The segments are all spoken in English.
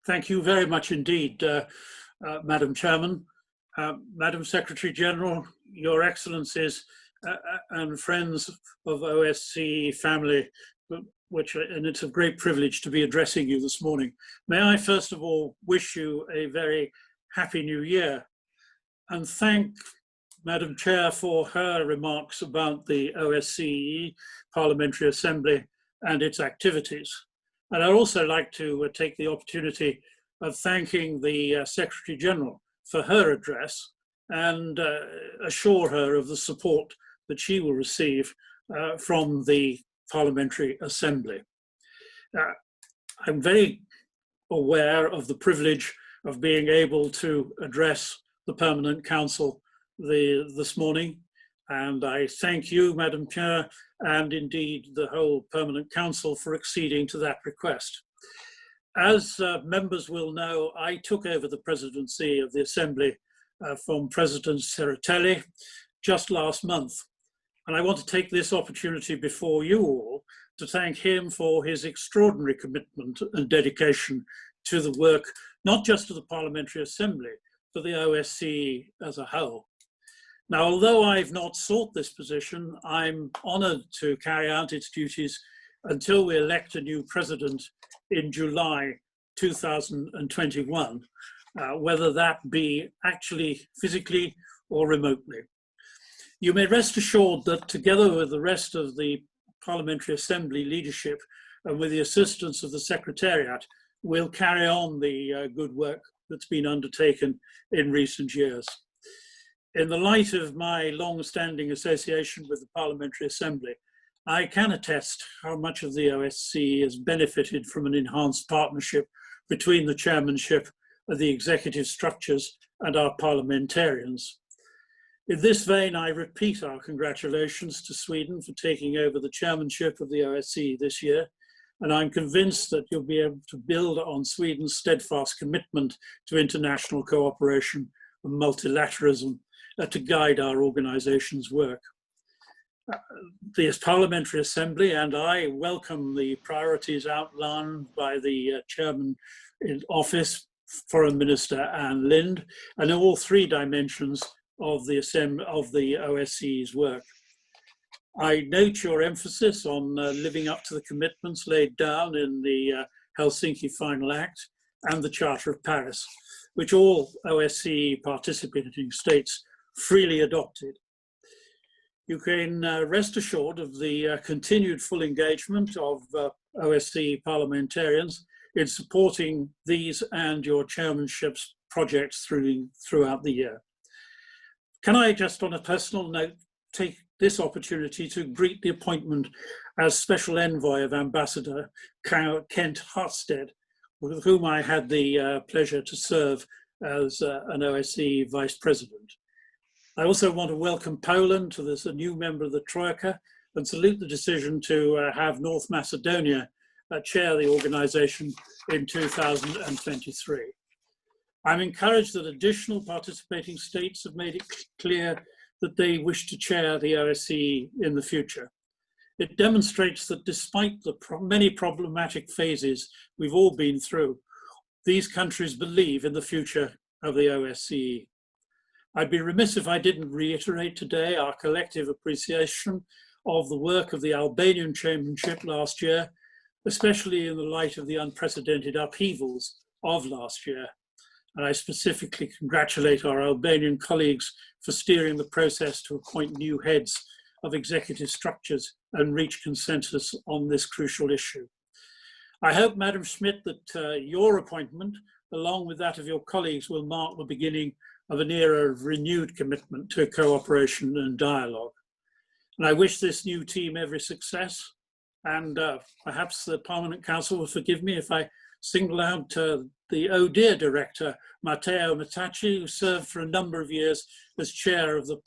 Thank you very much indeed, Madam Chairman. Madam Secretary General, Your Excellencies and friends of OSCE family, and it's a great privilege to be addressing you this morning. May I first of all wish you a very happy new year and thank Madam Chair for her remarks about the OSCE Parliamentary Assembly and its activities. And I'd also like to take the opportunity of thanking the Secretary General for her address and assure her of the support that she will receive from the Parliamentary Assembly. I'm very aware of the privilege of being able to address the Permanent Council this morning, and I thank you, Madam Chair, and indeed the whole Permanent Council for acceding to that request. As members will know, I took over the presidency of the Assembly from President Serratelli just last month. And I want to take this opportunity before you all to thank him for his extraordinary commitment and dedication to the work, not just of the Parliamentary Assembly, but the OSCE as a whole. Now, although I've not sought this position, I'm honoured to carry out its duties until we elect a new president in July 2021, whether that be actually physically or remotely. You may rest assured that together with the rest of the Parliamentary Assembly leadership and with the assistance of the Secretariat, we'll carry on the good work that's been undertaken in recent years. In the light of my long-standing association with the Parliamentary Assembly, I can attest how much of the OSCE has benefited from an enhanced partnership between the chairmanship of the executive structures and our parliamentarians. In this vein, I repeat our congratulations to Sweden for taking over the chairmanship of the OSCE this year, and I'm convinced that you'll be able to build on Sweden's steadfast commitment to international cooperation and multilateralism to guide our organization's work. The Parliamentary Assembly and I welcome the priorities outlined by the Chairman in Office, Foreign Minister Anne Lind, and all three dimensions of the OSCE's work. I note your emphasis on living up to the commitments laid down in the Helsinki Final Act and the Charter of Paris, which all OSCE participating states freely adopted. You can rest assured of the continued full engagement of OSCE parliamentarians in supporting these and your chairmanship's projects throughout the year. Can I just on a personal note take this opportunity to greet the appointment as Special Envoy of Ambassador Kent Harstead, with whom I had the pleasure to serve as an OSCE Vice President. I also want to welcome Poland to this, a new member of the Troika, and salute the decision to have North Macedonia chair the organization in 2023. I'm encouraged that additional participating states have made it clear that they wish to chair the OSCE in the future. It demonstrates that despite the many problematic phases we've all been through, these countries believe in the future of the OSCE. I'd be remiss if I didn't reiterate today our collective appreciation of the work of the Albanian chairmanship last year, especially in the light of the unprecedented upheavals of last year. And I specifically congratulate our Albanian colleagues for steering the process to appoint new heads of executive structures and reach consensus on this crucial issue. I hope, Madam Schmidt, that your appointment, along with that of your colleagues, will mark the beginning of an era of renewed commitment to cooperation and dialogue. And I wish this new team every success. And perhaps the Permanent Council will forgive me if I single out the ODIHR director, Matteo Matacci, who served for a number of years as chair of the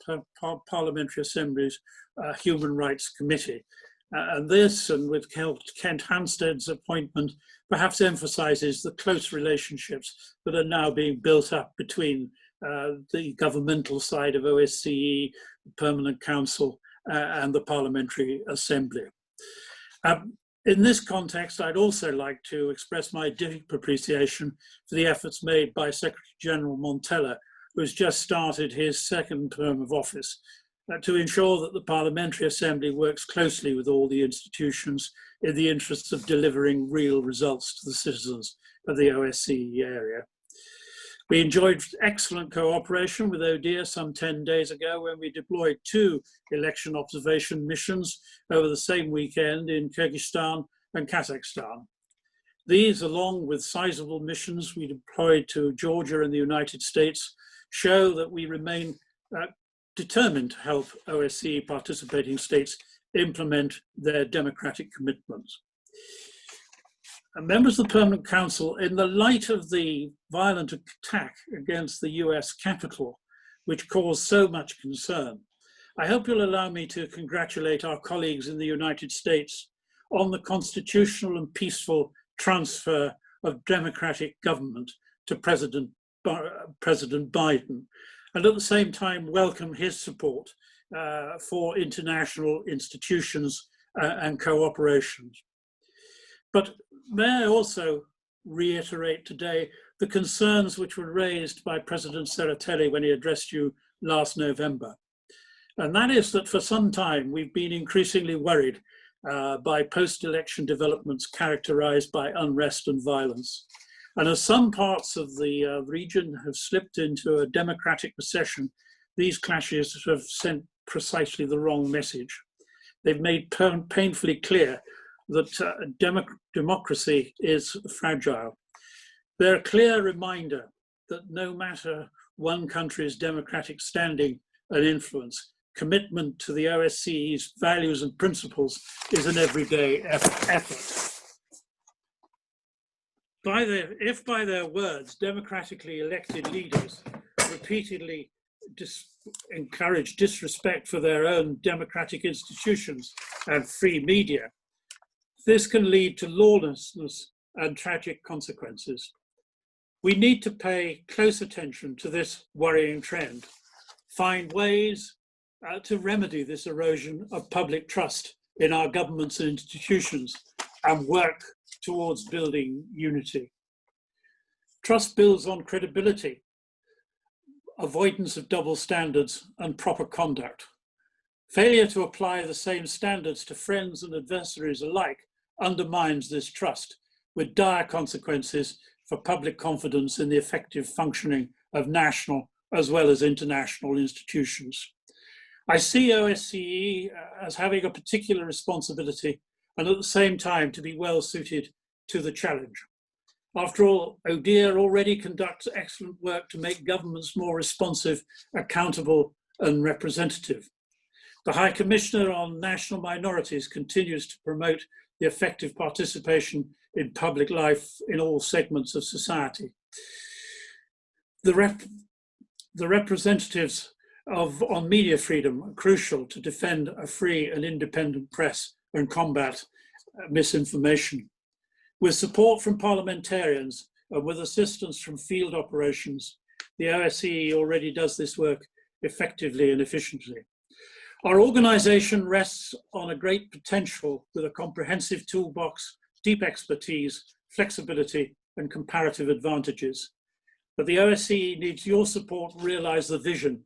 Parliamentary Assembly's Human Rights Committee. And this, and with Kent Harstead's appointment, perhaps emphasizes the close relationships that are now being built up between the governmental side of OSCE, the Permanent Council, and the Parliamentary Assembly. In this context, I'd also like to express my deep appreciation for the efforts made by Secretary General Montella, who has just started his second term of office, to ensure that the Parliamentary Assembly works closely with all the institutions in the interests of delivering real results to the citizens of the OSCE area. We enjoyed excellent cooperation with ODIHR some 10 days ago when we deployed 2 election observation missions over the same weekend in Kyrgyzstan and Kazakhstan. These, along with sizable missions we deployed to Georgia and the United States, show that we remain determined to help OSCE participating states implement their democratic commitments. Members of the Permanent Council, in the light of the violent attack against the US Capitol, which caused so much concern, I hope you'll allow me to congratulate our colleagues in the United States on the constitutional and peaceful transfer of democratic government to President Biden, and at the same time welcome his support for international institutions and cooperation. But may I also reiterate today the concerns which were raised by President Tsereteli when he addressed you last November. And that is that for some time we've been increasingly worried by post-election developments characterized by unrest and violence. And as some parts of the region have slipped into a democratic recession, these clashes have sent precisely the wrong message. They've made painfully clear that democracy is fragile. They're a clear reminder that no matter one country's democratic standing and influence, commitment to the OSCE's values and principles is an everyday effort. If by their words, democratically elected leaders repeatedly encourage disrespect for their own democratic institutions and free media, this can lead to lawlessness and tragic consequences. We need to pay close attention to this worrying trend, find ways to remedy this erosion of public trust in our governments and institutions, and work towards building unity. Trust builds on credibility, avoidance of double standards, and proper conduct. Failure to apply the same standards to friends and adversaries alike undermines this trust, with dire consequences for public confidence in the effective functioning of national as well as international institutions. I see OSCE as having a particular responsibility and at the same time to be well suited to the challenge. After all, ODIHR already conducts excellent work to make governments more responsive, accountable, and representative. The High Commissioner on National Minorities continues to promote the effective participation in public life in all segments of society. The representatives on media freedom are crucial to defend a free and independent press and combat misinformation. With support from parliamentarians and with assistance from field operations, the OSCE already does this work effectively and efficiently. Our organization rests on a great potential with a comprehensive toolbox, deep expertise, flexibility, and comparative advantages. But the OSCE needs your support to realize the vision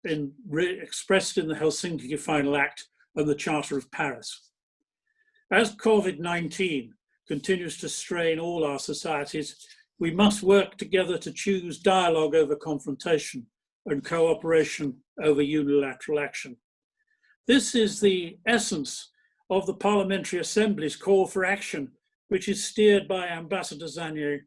expressed in the Helsinki Final Act and the Charter of Paris. As COVID-19 continues to strain all our societies, we must work together to choose dialogue over confrontation and cooperation over unilateral action. This is the essence of the Parliamentary Assembly's call for action, which is steered by Ambassador Zanier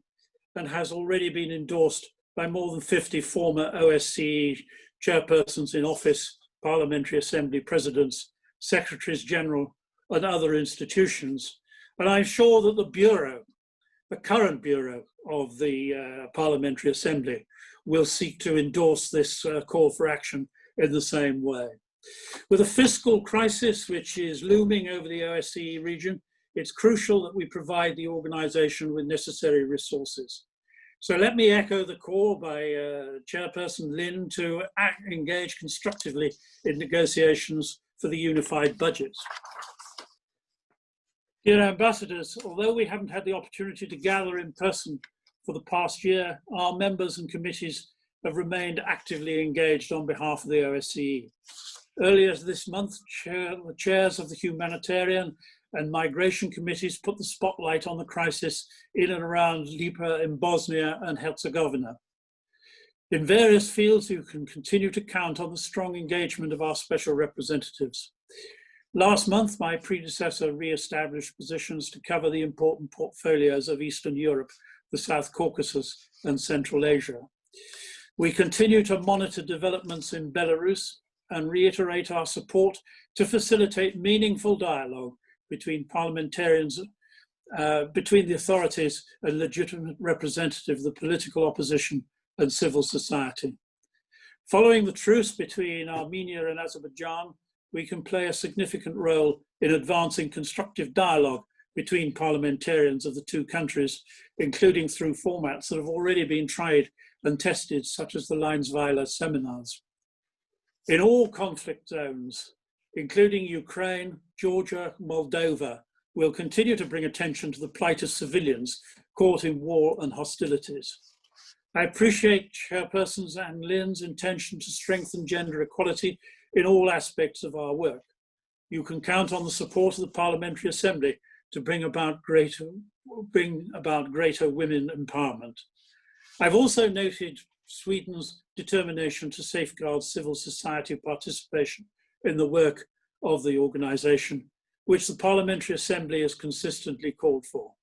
and has already been endorsed by more than 50 former OSCE chairpersons in office, Parliamentary Assembly presidents, secretaries general, and other institutions. And I'm sure that the current Bureau of the Parliamentary Assembly will seek to endorse this call for action in the same way. With a fiscal crisis which is looming over the OSCE region, it's crucial that we provide the organization with necessary resources. So let me echo the call by Chairperson Lin to engage constructively in negotiations for the unified budgets. Dear ambassadors, although we haven't had the opportunity to gather in person for the past year, our members and committees have remained actively engaged on behalf of the OSCE. Earlier this month, the chairs of the humanitarian and migration committees put the spotlight on the crisis in and around Lipa in Bosnia and Herzegovina. In various fields, you can continue to count on the strong engagement of our special representatives. Last month, my predecessor re-established positions to cover the important portfolios of Eastern Europe, the South Caucasus, and Central Asia. We continue to monitor developments in Belarus and reiterate our support to facilitate meaningful dialogue between parliamentarians, between the authorities and legitimate representatives of the political opposition and civil society. Following the truce between Armenia and Azerbaijan, we can play a significant role in advancing constructive dialogue between parliamentarians of the two countries, including through formats that have already been tried and tested, such as the Linesweiler seminars. In all conflict zones, including Ukraine, Georgia, Moldova, we'll continue to bring attention to the plight of civilians caught in war and hostilities. I appreciate Chairperson Anne Lynn's intention to strengthen gender equality in all aspects of our work. You can count on the support of the Parliamentary Assembly to bring about greater women empowerment. I've also noted Sweden's determination to safeguard civil society participation in the work of the organisation, which the Parliamentary Assembly has consistently called for.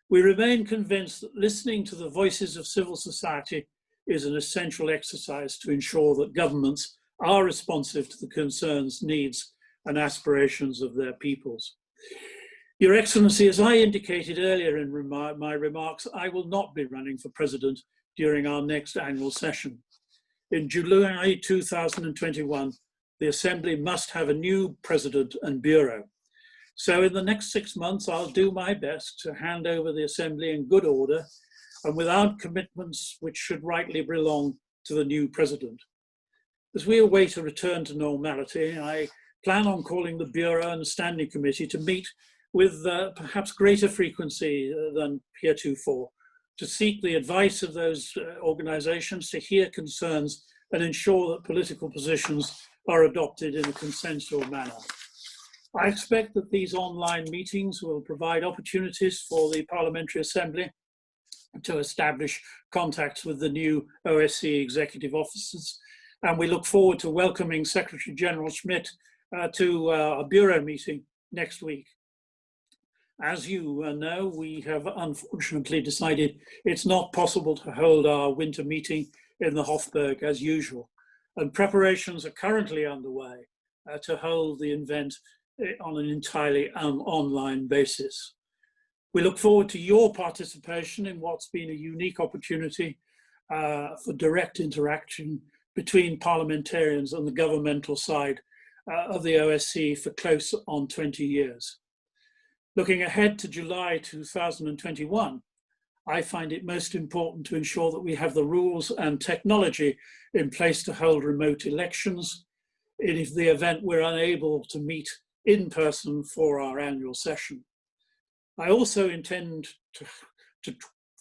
We remain convinced that listening to the voices of civil society is an essential exercise to ensure that governments are responsive to the concerns, needs, and aspirations of their peoples. Your Excellency, as I indicated earlier in my remarks, I will not be running for president during our next annual session. In July 2021, the Assembly must have a new president and bureau. So in the next 6 months, I'll do my best to hand over the Assembly in good order and without commitments which should rightly belong to the new president. As we await a return to normality, I plan on calling the Bureau and the Standing Committee to meet with perhaps greater frequency than heretofore, to seek the advice of those organisations, to hear concerns and ensure that political positions are adopted in a consensual manner. I expect that these online meetings will provide opportunities for the Parliamentary Assembly to establish contacts with the new OSCE executive officers, and we look forward to welcoming Secretary General Schmidt to a Bureau meeting next week. As you know, we have unfortunately decided it's not possible to hold our winter meeting in the Hofburg as usual, and preparations are currently underway to hold the event on an entirely online basis. We look forward to your participation in what's been a unique opportunity for direct interaction between parliamentarians and the governmental side of the OSCE for close on 20 years. Looking ahead to July 2021, I find it most important to ensure that we have the rules and technology in place to hold remote elections in the event we're unable to meet in person for our annual session. I also intend to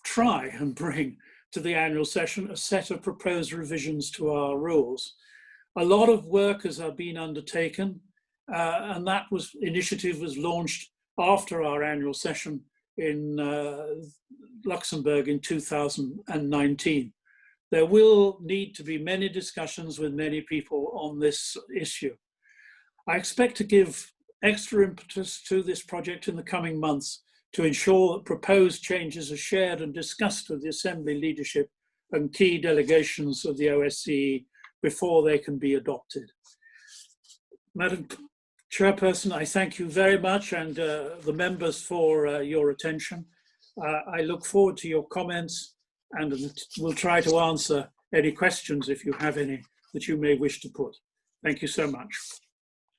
try and bring to the annual session a set of proposed revisions to our rules. A lot of work has been undertaken, and that initiative was launched after our annual session in Luxembourg in 2019. There will need to be many discussions with many people on this issue. I expect to give extra impetus to this project in the coming months to ensure that proposed changes are shared and discussed with the Assembly leadership and key delegations of the OSCE before they can be adopted. Madam Chairperson, I thank you very much, and the members for your attention. I look forward to your comments, and we'll try to answer any questions if you have any that you may wish to put. Thank you so much.